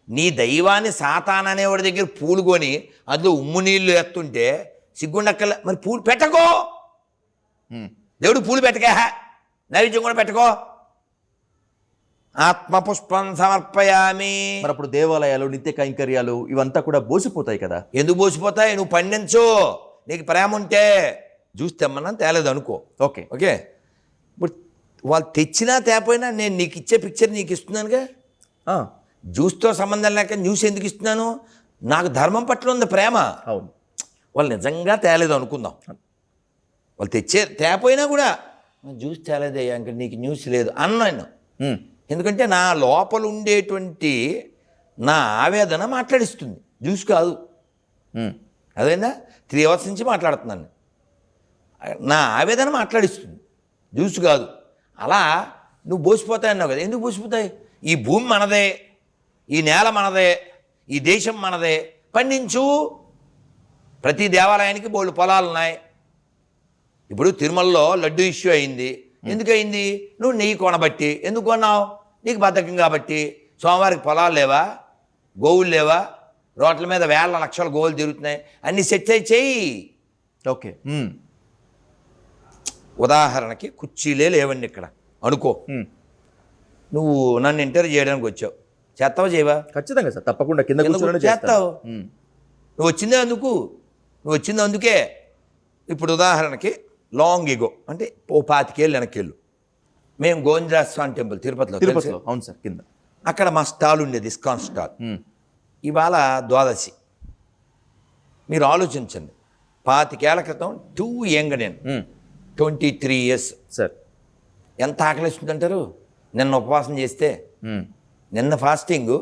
నీ దైవాన్ని సాతాన్ అనేవాడి దగ్గర పూలు కొని అందులో ఉమ్ము నీళ్ళు ఎత్తుంటే సిగ్గుండక్కల. మరి పూలు పెట్టకో, దేవుడు పూలు పెట్టకా, నైవేద్యం కూడా పెట్టుకో. ఆత్మపుష్పం సమర్పయామి. మరి అప్పుడు దేవాలయాలు, నిత్య కైంకర్యాలు ఇవంతా కూడా బోసిపోతాయి కదా. ఎందుకు బోసిపోతాయి? నువ్వు పండించు, నీకు ప్రేమ ఉంటే. జ్యూస్ తెమ్మన్నా తేలేదు అనుకో, ఓకే ఓకే. ఇప్పుడు వాళ్ళు తెచ్చినా తేపోయినా నేను నీకు ఇచ్చే పిక్చర్ నీకు ఇస్తున్నానుగా. జ్యూస్తో సంబంధం లేక న్యూస్ ఎందుకు ఇస్తున్నాను? నాకు ధర్మం పట్ల ఉంది ప్రేమ. అవును. వాళ్ళు నిజంగా తేలేదు అనుకుందాం, వాళ్ళు తేపోయినా కూడా జ్యూస్ తేలేదయ్యా, ఇంకా నీకు న్యూస్ లేదు అన్నాను. ఎందుకంటే నా లోపల ఉండేటువంటి నా ఆవేదన మాట్లాడిస్తుంది, జ్యూస్ కాదు. అదేనా 3 hours నుంచి మాట్లాడుతున్నాను, నా ఆవేదన మాట్లాడిస్తుంది, జ్యూస్ కాదు. అలా నువ్వు బోసిపోతాయి అన్నావు కదా. ఎందుకు బోసిపోతాయి? ఈ భూమి మనదే, ఈ నేల మనదే, ఈ దేశం మనదే, పండించు. ప్రతి దేవాలయానికి బోళ్ళు పొలాలు ఉన్నాయి. ఇప్పుడు తిరుమలలో లడ్డు ఇష్యూ అయింది. ఎందుకు అయింది? నువ్వు నెయ్యి కొనబట్టి. ఎందుకు కొన్నావు? నీకు బద్ధకం కాబట్టి. సోమవారికి పొలాలు లేవా? గోవులు లేవా? రోడ్ల మీద వేల లక్షల గోవులు తిరుగుతున్నాయి. అన్ని సెట్ అయి చెయ్యి. ఓకే. ఉదాహరణకి కుర్చీలే లేవండి ఇక్కడ అనుకో. నువ్వు నన్ను ఇంటర్వ్యూ చేయడానికి వచ్చావు, చేస్తావా చేయవా? ఖచ్చితంగా సార్, తప్పకుండా కింద కూర్చొని చేస్తావు. నువ్వు వచ్చిందే అందుకు, నువ్వు వచ్చింది అందుకే. ఇప్పుడు ఉదాహరణకి లాంగ్ ఎగో అంటే ఓ 25 ఏళ్ళు వెనక్కి వెళ్ళు. మేము గోవిందరాజస్వామి టెంపుల్ తిరుపతిలో. అవును సార్, కింద అక్కడ మా స్టాల్ ఉండేది, ఇస్కాన్ స్టాల్. ఇవాళ ద్వాదశి. మీరు ఆలోచించండి, 25 ఏళ్ల క్రితం టూ యంగ్ నేను, 23 years సార్. ఎంత ఆకలిస్తుందంటారు? నిన్న ఉపవాసం చేస్తే, నిన్న ఫాస్టింగ్,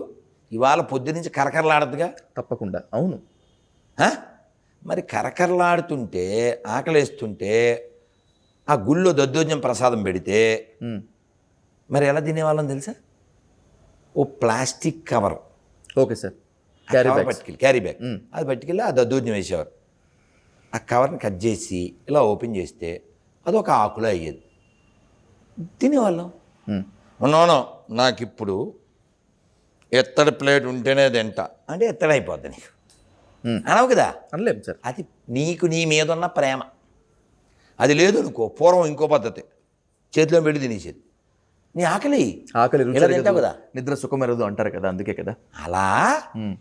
ఇవాళ పొద్దునుంచి కరకరలాడదుగా. తప్పకుండా, అవును. మరి కరకరలాడుతుంటే ఆకలేస్తుంటే ఆ గుళ్ళో దద్దోజనం ప్రసాదం పెడితే మరి ఎలా తినేవాళ్ళం తెలుసా? ఓ plastic cover, okay sir, carry bag, అది పట్టుకెళ్ళి ఆ దద్దోజనం వేసేవారు. ఆ కవర్ని కట్ చేసి ఇలా ఓపెన్ చేస్తే అదొక ఆకులో అయ్యేది, తినేవాళ్ళం. నోనో నాకు ఇప్పుడు ఎత్తడి ప్లేట్ ఉంటేనే తింటా అంటే ఎత్తడైపోద్ది నీకు అనవు కదా. అనలేము సార్. అది నీకు నీ మీద ఉన్న ప్రేమ. అది లేదు అనుకో, పూర్వం ఇంకో పద్ధతి, చేతిలో పెట్టి తినేసేది. నీ ఆకలి తింటావు కదా, నిద్ర సుఖమెరదు అంటారు కదా, అందుకే కదా. అలా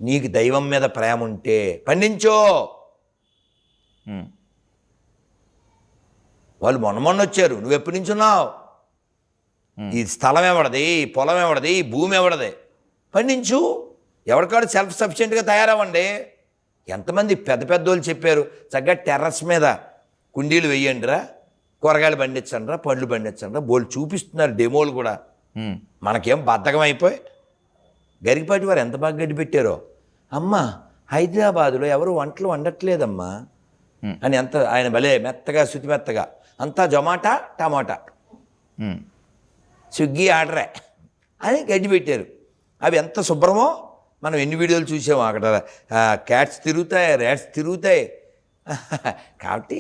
నీకు దైవం మీద ప్రేమ ఉంటే పండించో. వాళ్ళు మొన్న వచ్చారు, నువ్వు ఎప్పటి నుంచి ఉన్నావు? ఈ స్థలం ఎవడది, ఈ పొలం ఎవడది, ఈ భూమి ఎవడది? పండించు. ఎవరికాడు సెల్ఫ్ సఫిషియెంట్గా తయారవ్వండి. ఎంతమంది పెద్ద పెద్దోళ్ళు చెప్పారు, చక్కగా టెర్రస్ మీద కుండీలు వేయండిరా, కూరగాయలు పండించండిరా, పండ్లు పండించండిరా, బోళ్ళు చూపిస్తున్నారు డెమోలు కూడా. మనకేం బద్ధకం అయిపోయి గరికపాటి వారు ఎంత బాగా గడ్డి పెట్టారో. అమ్మ హైదరాబాదులో ఎవరు వంటలు వండట్లేదమ్మా అని ఎంత ఆయన భలే మెత్తగా శుతి మెత్తగా అంతా జొమాటా టమాటా స్విగ్గీ ఆర్డరే అని గడ్డి పెట్టారు. అవి ఎంత శుభ్రమో మనం ఎన్ని వీడియోలు చూసామో. అక్కడ క్యాట్స్ తిరుగుతాయి, ర్యాట్స్ తిరుగుతాయి, కాబట్టి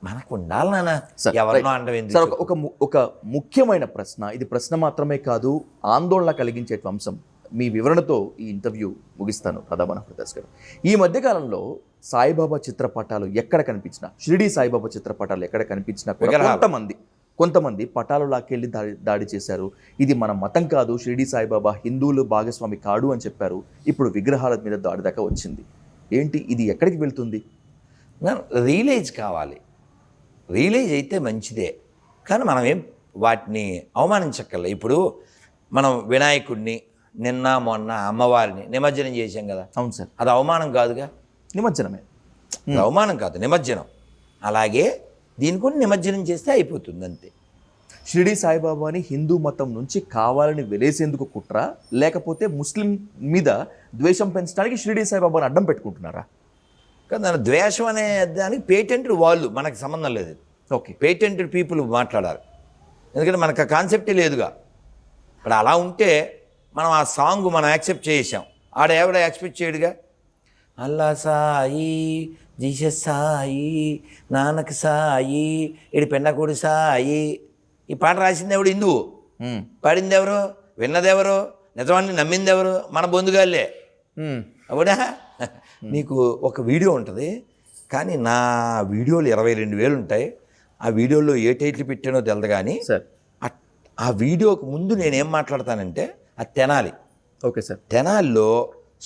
మనకు ఉండాలి నాన్న, సార్, ఎవరినో రైట్. అండం ఎందుకు సార్ చెప్పు. ఒక ముఖ్యమైన ప్రశ్న, ఇది ప్రశ్న మాత్రమే కాదు, ఆందోళన కలిగించే అంశం. మీ వివరణతో ఈ ఇంటర్వ్యూ ముగిస్తాను రాధామనోహర్ దాస్ గారు. ఈ మధ్యకాలంలో సాయిబాబా చిత్రపటాలు ఎక్కడ కనిపించినా, షిరిడి సాయిబాబా చిత్రపటాలు ఎక్కడ కనిపించినా కూడా విగ్రహాలు. కొంతమంది పటాలు లాక్కెళ్ళి దాడి చేశారు. ఇది మన మతం కాదు, షిరిడి సాయిబాబా హిందువులు భాగస్వామి కాడు అని చెప్పారు. ఇప్పుడు విగ్రహాల మీద దాడి దాకా వచ్చింది. ఏంటి ఇది, ఎక్కడికి వెళ్తుంది? రియలైజ్ కావాలి. రియలైజ్ అయితే మంచిదే, కానీ మనం ఏం వాటిని అవమానించక్కర్లే. ఇప్పుడు మనం వినాయకుడిని నిన్న మొన్న అమ్మవారిని నిమజ్జనం చేశాం కదా. అవును సార్. అది అవమానం కాదుగా. నిమజ్జనమే. అది అవమానం కాదు, నిమజ్జనం. అలాగే దీని కూడా నిమజ్జనం చేస్తే అయిపోతుంది అంతే. షిరిడి సాయిబాబాని హిందూ మతం నుంచి కావాలని వెలేసేందుకు కుట్ర, లేకపోతే ముస్లిం మీద ద్వేషం పెంచడానికి షిరిడి సాయిబాబాని అడ్డం పెట్టుకుంటున్నారా? కానీ దాని ద్వేషం అనే దానికి పేటెంటెడ్ వాళ్ళు, మనకు సంబంధం లేదు. ఓకే, పేటెంటెడ్ పీపుల్ మాట్లాడాలి, ఎందుకంటే మనకు ఆ కాన్సెప్టే లేదుగా. ఇప్పుడు అలా ఉంటే మనం ఆ సాంగ్ మనం యాక్సెప్ట్ చేసాం, ఎవడ యాక్సెప్ట్ చేయడుగా. అల్లా సాయి, జీసస్ సాయి, నానక్ సాయి, ఇడి పెన్నకోడి సాయి. ఈ పాట రాసింది ఎవడు? హిందువు. పాడింది ఎవరు? విన్నది ఎవరు? నిజాన్ని నమ్మింది ఎవరు? మన బొందుగాళ్ళే. అవునా? నీకు ఒక వీడియో ఉంటుంది, కానీ నా వీడియోలు 22,000 ఉంటాయి. ఆ వీడియోలో ఏ టైటిల్ పెట్టానో తెలియదు, కానీ సార్ ఆ వీడియోకి ముందు నేనేం మాట్లాడతానంటే, అది తెనాలి. Okay sir. తెనాలిలో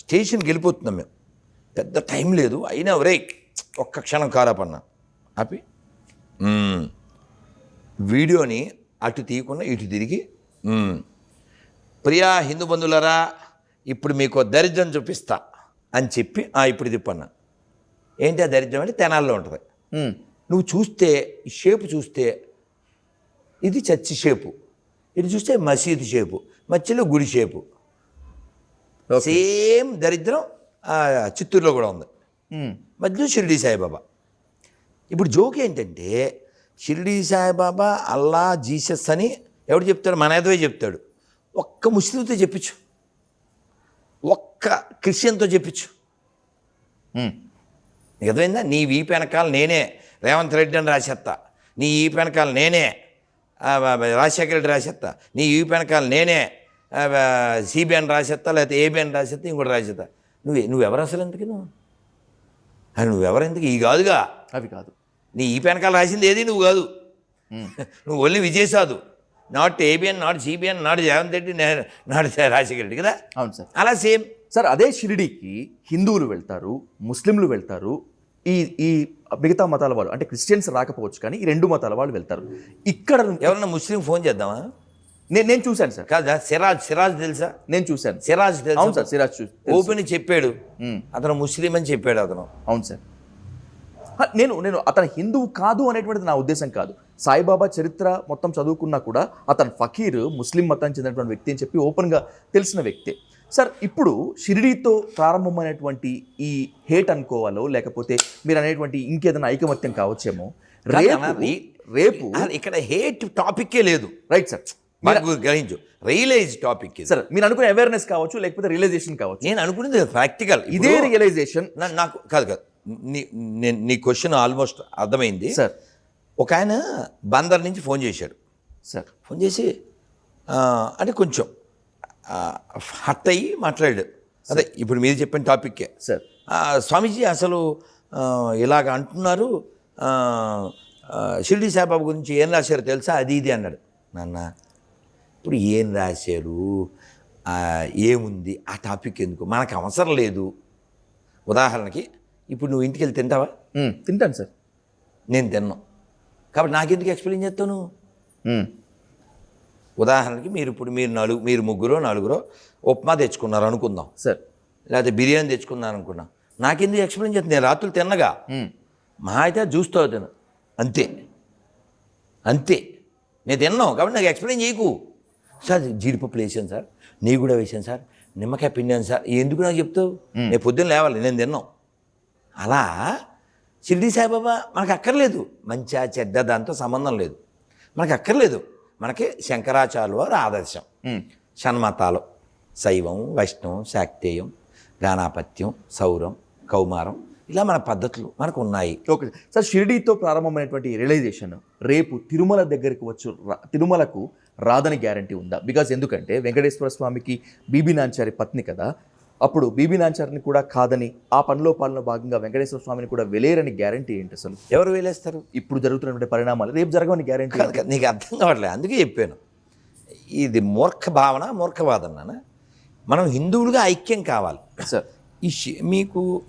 స్టేషన్కి వెళ్ళిపోతున్నాం మేము, పెద్ద టైం లేదు, అయినా ఒరే ఒక్క క్షణం కారాపన్నా ఆపి వీడియోని అటు తీయకుండా ఇటు తిరిగి, ప్రియా హిందూ బంధువులరా, ఇప్పుడు మీకు దరిద్రం చూపిస్తా అని చెప్పి ఇప్పుడు తిప్పన్నా. ఏంటి ఆ దరిద్రం అంటే తెనాల్లో ఉంటుంది. నువ్వు చూస్తే ఈ షేపు చూస్తే ఇది చర్చి షేపు, ఇది చూస్తే మసీదు షేపు, మధ్యలో గుడి షేపు. సేమ్ దరిద్రం చిత్తూరులో కూడా ఉంది, మధ్యలో షిరిడి సాయిబాబా. ఇప్పుడు జోక్ ఏంటంటే, షిరిడి సాయిబాబా అల్లా జీసస్ అని ఎవడు చెప్తాడు? మన ఎదవే చెప్తాడు. ఒక్క ముస్లింతో చెప్పించు, ఒక్క క్రిస్టియన్తో చెప్పించు. ఎదవైందా? నీ వీపు వెనకాల నేనే రేవంత్ రెడ్డి అని రాసేస్తా, నీ వీపు వెనకాల నేనే రాజశేఖర రెడ్డి రాసేస్తా, నీ వీపు వెనకాల నేనే సిబిఎన్ రాసేస్తా, లేకపోతే ఏబిఎన్ రాసేస్తా, ఇంకోటి రాసేస్తా. నువ్వెవరు అసలు? ఎందుకు నువ్వెవరెందుకు? ఈ కాదుగా, అవి కాదు. నీ ఈ వెనకాల రాసింది ఏది నువ్వు కాదు. నువ్వు ఓన్లీ విజయసాదు, not ABN, not CBN, not Revanth Reddy, not Rajasekhara Reddy కదా. అవును సార్. అలా సేమ్ సార్, అదే షిరిడీకి హిందువులు వెళ్తారు, ముస్లింలు వెళ్తారు, ఈ మిగతా మతాల వాళ్ళు అంటే క్రిస్టియన్స్ రాకపోవచ్చు, కానీ ఈ 2 మతాల వాళ్ళు వెళ్తారు. ఇక్కడ ఎవరన్నా ముస్లిం ఫోన్ చేద్దామా? నేను చూశాను సార్. కాదా? సిరాజ్ తెలుసా? నేను చూశాను. సిరాజ్ తెలుసు. అవును సార్, సిరాజ్ ఓపెన్ చెప్పాడు, అతను ముస్లిం అని చెప్పాడు అతను. అవును సార్. నేను అతను హిందువు కాదు అనేటువంటిది నా ఉద్దేశం కాదు. సాయిబాబా చరిత్ర మొత్తం చదువుకున్నా కూడా అతను ఫకీర్, ముస్లిం మతానికి చెందినటువంటి వ్యక్తి అని చెప్పి ఓపెన్గా తెలిసిన వ్యక్తే. సార్, ఇప్పుడు షిరిడీతో ప్రారంభమైనటువంటి ఈ హేట్ అనుకోవాలో, లేకపోతే మీరు అనేటువంటి ఇంకేదైనా ఐకమత్యం కావచ్చేమో, రేపు ఇక్కడ హేట్ టాపిక్కే లేదు. రైట్ సార్, గ్రహించు. Realise topic sir. మీరు అనుకునే అవేర్నెస్ కావచ్చు, లేకపోతే రియలైజేషన్ కావచ్చు. నేను అనుకునేది ప్రాక్టికల్. ఇదే రియలైజేషన్ నాకు కాదు. నీ క్వశ్చన్ ఆల్మోస్ట్ అర్థమైంది సార్. ఒక ఆయన బందర్ నుంచి ఫోన్ చేశాడు సార్. ఫోన్ చేసి అంటే కొంచెం హట్ అయ్యి మాట్లాడాడు. అదే ఇప్పుడు మీరు చెప్పిన టాపిక్కే సార్. స్వామీజీ అసలు ఇలాగ అంటున్నారు, షిరిడి సాయిబాబా గురించి ఏం రాశారు తెలుసా, అది ఇది అన్నాడు. నాన్న, ఇప్పుడు ఏం రాశారు, ఏముంది, ఆ టాపిక్ ఎందుకు, మనకు అవసరం లేదు. ఉదాహరణకి ఇప్పుడు నువ్వు ఇంటికి వెళ్ళి తింటావా? తింటాను సార్. నేను తిన్నాను, కాబట్టి నాకెందుకు ఎక్స్ప్లెయిన్ చేస్తాను? ఉదాహరణకి మీరు ముగ్గురో నలుగురో ఉప్మా తెచ్చుకున్నారు అనుకుందాం సార్, లేకపోతే బిర్యానీ తెచ్చుకున్నాను అనుకున్నాం, నాకెందుకు ఎక్స్ప్లెయిన్ చేస్తాను? నేను రాత్రులు తిన్నగా, మహా అయితే జ్యూస్ తాగుతాను, అంతే. నేను తిన్నాను కాబట్టి నాకు ఎక్స్ప్లెయిన్ చేయకు. సార్ జీడిపప్పులు వేసాను సార్, నెయ్యి కూడా వేసాను సార్, నిమ్మకాయ పిండాను సార్, ఎందుకు నాకు చెప్తావు? నేను పొద్దున్న లేవాలి, నేను తిన్నాం. అలా షిరిడి సాయిబాబా మనకు అక్కర్లేదు, మంచిగా చెడ్డ దాంతో సంబంధం లేదు, మనకు అక్కర్లేదు. మనకి శంకరాచార్యుల వారు ఆదర్శం. షణ్మతాలు శైవం, వైష్ణవం, శాక్తేయం, గాణాపత్యం, సౌరం, కౌమారం, ఇలా మన పద్ధతులు మనకు ఉన్నాయి. ఓకే సార్, షిరిడీతో ప్రారంభమైనటువంటి రియలైజేషన్ రేపు తిరుమల దగ్గరికి తిరుమలకు రాదని గ్యారంటీ ఉందా? బికాజ్ ఎందుకంటే వెంకటేశ్వర స్వామికి బీబీ నాంచారి పత్ని కదా, అప్పుడు బీబీ నాంచారిని కూడా కాదని ఆ పనిలో పాలన భాగంగా వెంకటేశ్వర స్వామిని కూడా వెలేరని గ్యారంటీ ఏంటి అసలు? ఎవరు వేలేస్తారు? ఇప్పుడు జరుగుతున్నటువంటి పరిణామాలు రేపు జరగని గ్యారంటీ కాదు కదా, నీకు అర్థం కావట్లేదు, అందుకే చెప్పాను. ఇది మూర్ఖ భావన, మూర్ఖవాదన. మనం హిందువులుగా ఐక్యం కావాలి సార్.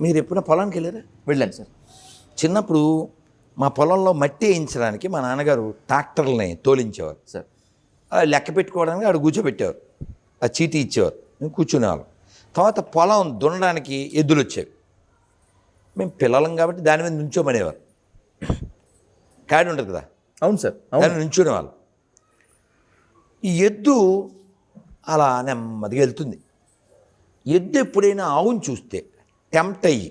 మీరు ఎప్పుడైనా పొలానికి వెళ్ళారా? వెళ్ళాను సార్. చిన్నప్పుడు మా పొలంలో మట్టి వేయించడానికి మా నాన్నగారు ట్రాక్టర్లని తోలించేవారు సార్. లెక్క పెట్టుకోవడానికి ఆడు కూర్చోబెట్టేవారు, ఆ చీటీ ఇచ్చేవారు, మేము కూర్చునేవాళ్ళం. తర్వాత పొలం దున్నడానికి ఎద్దులు వచ్చేవి, మేము పిల్లలం కాబట్టి దాని మీద నుంచోమనేవారు. కాడి ఉంటుంది కదా, అవును సార్, దాన్ని నుంచునేవాళ్ళు. ఈ ఎద్దు అలా నెమ్మదిగా వెళ్తుంది. ఎద్దు ఎప్పుడైనా ఆవును చూస్తే టెంప్ట్ అయ్యి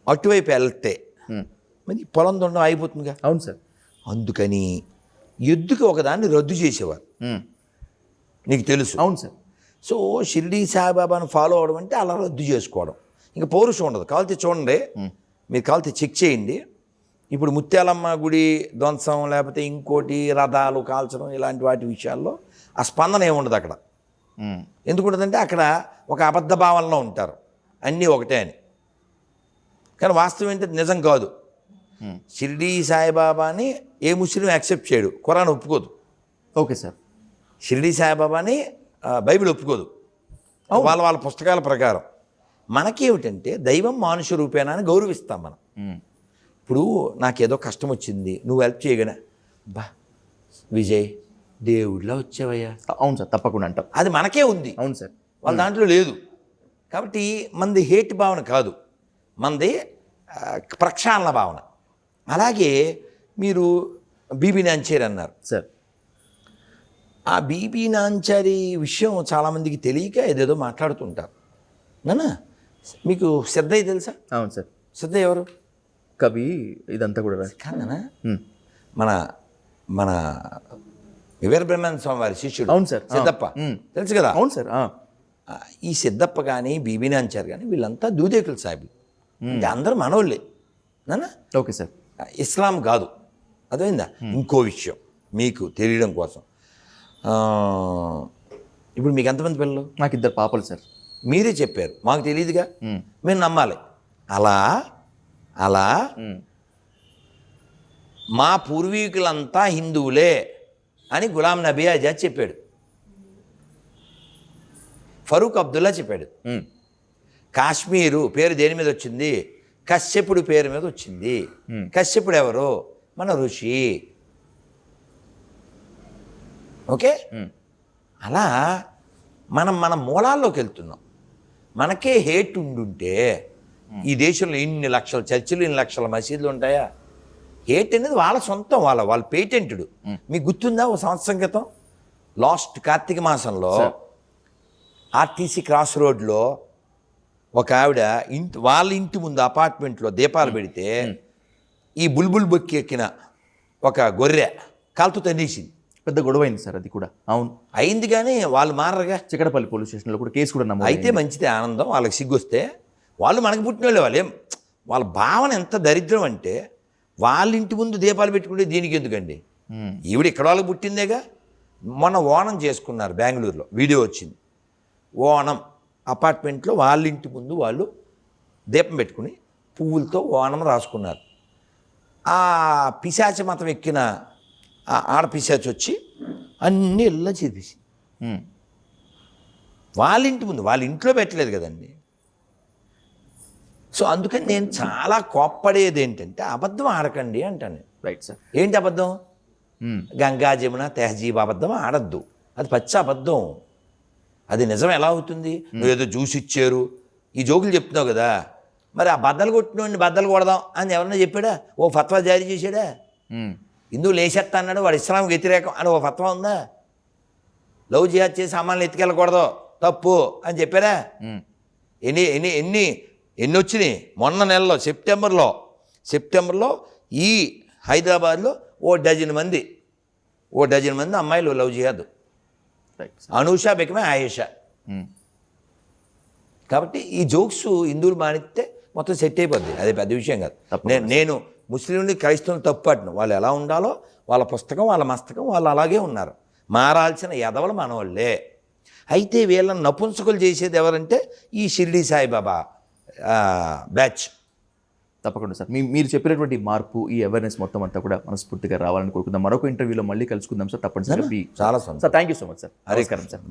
అటువైపు వెళ్తే మరి పొలం దున్నడం అయిపోతుందిగా. అవును సార్. అందుకని ఎద్దుకి ఒకదాన్ని రద్దు చేసేవారు, నీకు తెలుసు. అవును సార్. సో షిరిడీ సాయిబాబాను ఫాలో అవడం అంటే అలా రద్దు చేసుకోవడం. ఇంకా పౌరుషం ఉండదు. కావాలితే చూడండి, మీరు కావాలితే చెక్ చేయండి. ఇప్పుడు ముత్యాలమ్మ గుడి ధ్వంసం లేకపోతే ఇంకోటి రథాలు కాల్చడం ఇలాంటి వాటి విషయాల్లో ఆ స్పందన ఏముండదు అక్కడ. ఎందుకుంటుందంటే అక్కడ ఒక అబద్ధ భావనలో ఉంటారు, అన్నీ ఒకటే అని. కానీ వాస్తవం ఏంటంటే నిజం కాదు. షిరిడీ సాయిబాబాని ఏ ముస్లిం యాక్సెప్ట్ చేయడు, ఖురాన్ ఒప్పుకోదు. Okay sir. షిరిడీ సాయిబాబాని బైబిల్ ఒప్పుకోదు, వాళ్ళ పుస్తకాల ప్రకారం. మనకేమిటంటే దైవం మానుష రూపేణా అని గౌరవిస్తాం మనం. ఇప్పుడు నాకేదో కష్టం వచ్చింది, నువ్వు హెల్ప్ చేయగలనా? బా విజయ్ దేవుడిలా వచ్చావయ్యా. అవును సార్, తప్పకుండా అంటాం. అది మనకే ఉంది. అవును సార్. వాళ్ళ దాంట్లో లేదు. కాబట్టి మనది హేట్ భావన కాదు, మనది ప్రక్షాళన భావన. అలాగే మీరు బీబీ నాంచారి అన్నారు సార్. ఆ బీబీ నాంచారి విషయం చాలామందికి తెలియక ఏదేదో మాట్లాడుతుంటారు. నాన్న మీకు శ్రద్ధయ్య తెలుసా? అవును సార్. శ్రద్ధయ్య ఎవరు? కవి ఇదంతా కూడా కాదనా మన మన వీరబ్రహ్మణ్య స్వామి వారి శిష్యుడు. అవును సార్. సిద్ధప్ప తెలుసు కదా. అవును సార్. ఈ సిద్ధప్ప కానీ బీబీ నాంచారి కానీ వీళ్ళంతా దూదేకుల సాహిబులు, అంటే అందరూ మనోళ్ళే నాన్న. Okay sir. ఇస్లాం కాదు, అదేందా. ఇంకో విషయం మీకు తెలియడం కోసం, ఇప్పుడు మీకు ఎంతమంది పిల్లలు? నాకు 2 పాపలు సార్. మీరే చెప్పారు, మాకు తెలియదుగా, మీరు నమ్మాలి. అలా అలా మా పూర్వీకులంతా హిందువులే అని గులాం నబీ ఆజాద్ చెప్పాడు, ఫరూక్ అబ్దుల్లా చెప్పాడు. కాశ్మీరు పేరు దేని మీద వచ్చింది? కశ్యపుడు పేరు మీద వచ్చింది. కశ్యపుడు ఎవరు? మన ఋషి. ఓకే, అలా మనం మన మూలాల్లోకి వెళ్తున్నాం. మనకే హేట్ ఉండుంటే ఈ దేశంలో ఇన్ని లక్షల చర్చిలు, ఇన్ని లక్షల మసీదులు ఉంటాయా? హేట్ అనేది వాళ్ళ సొంతం, వాళ్ళ పేటెంటెడ్. మీకు గుర్తుందా, ఓ సంవత్సరం క్రితం లాస్ట్ కార్తీక మాసంలో ఆర్టీసీ క్రాస్ రోడ్లో ఒక ఆవిడ వాళ్ళ ఇంటి ముందు అపార్ట్మెంట్లో దీపాలు పెడితే ఈ బుల్బుల్ బొక్కి ఎక్కిన ఒక గొర్రె కాలుతో తన్నేసింది. పెద్ద గొడవ అయింది సార్ అది కూడా. అవును అయింది, కానీ వాళ్ళు మారరుగా. చిక్కడపల్లి పోలీస్ స్టేషన్లో కూడా కేసు కూడా నమోదు. అయితే మంచిదే, ఆనందం. వాళ్ళకి సిగ్గొస్తే వాళ్ళు మనకు పుట్టిన వాళ్ళే. వాళ్ళ భావన ఎంత దరిద్రం అంటే వాళ్ళ ఇంటి ముందు దీపాలు పెట్టుకుంటే దీనికి ఎందుకండి? ఈవిడ ఇక్కడ వాళ్ళకి పుట్టిందేగా. మొన్న ఓణం చేసుకున్నారు బెంగళూరులో, వీడియో వచ్చింది. ఓణం అపార్ట్మెంట్లో వాళ్ళ ఇంటి ముందు వాళ్ళు దీపం పెట్టుకుని పువ్వులతో ఓణం రాసుకున్నారు. ఆ పిశాచ మతం ఎక్కిన ఆడపిశాచి వచ్చి అన్నీ ఇళ్ళ చేసి వాళ్ళ ఇంటి ముందు, వాళ్ళ ఇంట్లో పెట్టలేదు కదండి. సో అందుకని నేను చాలా కోప్పడేది ఏంటంటే అబద్ధం ఆడకండి అంటాను. Right sir. ఏంటి అబద్ధం? గంగా జమున తెహజీబ్ అబద్ధం ఆడద్దు, అది పచ్చి అబద్ధం. అది నిజం ఎలా అవుతుంది? నువ్వు ఏదో జ్యూస్ ఇచ్చారు, ఈ జోకులు చెప్తున్నావు కదా, మరి ఆ బద్దలు కొట్టినోడిని బద్దలు కొడదాం అని ఎవరన్నా చెప్పాడా? ఓ ఫత్వా జారీ చేశాడా? హిందువులు లేచేస్తా అన్నాడు, వాడు ఇస్లాంకి వ్యతిరేకం అని ఓ ఫత్వా ఉందా? లవ్ జిహాద్ చేసి అమ్మాయిని ఎత్తుకెళ్ళకూడదు, తప్పు అని చెప్పారా? ఎన్ని వచ్చినాయి మొన్న నెలలో సెప్టెంబర్లో ఈ హైదరాబాద్లో ఓ డజన్ మంది అమ్మాయిలు లవ్ జిహాద్. అనూష బెకమే ఆయేషా. కాబట్టి ఈ జోక్స్ హిందువులు మానిస్తే మొత్తం సెట్ అయిపోద్ది. అది పెద్ద విషయం కాదు. నేను ముస్లింని క్రైస్తవుని తప్పుపట్టను. వాళ్ళు ఎలా ఉండాలో వాళ్ళ పుస్తకం వాళ్ళ మస్తకం వాళ్ళు అలాగే ఉన్నారు. మారాల్సిన ఎదవలు మనవాళ్ళే. అయితే వీళ్ళని నపుంసకులు చేసేది ఎవరంటే ఈ షిరిడి సాయిబాబా బ్యాచ్. తప్పకుండా సార్. మీరు చెప్పినటువంటి మార్పు, ఈ అవేర్నెస్ మొత్తం అంతా కూడా మనస్ఫూర్తిగా రావాలని కోరుకుందాం. మరొక ఇంటర్వ్యూలో మళ్ళీ కలుసుకుందాం సార్. తప్పనిసరిగా చాలా సంతోషం. Sir. Thank you so much sir. నమస్కారం సార్.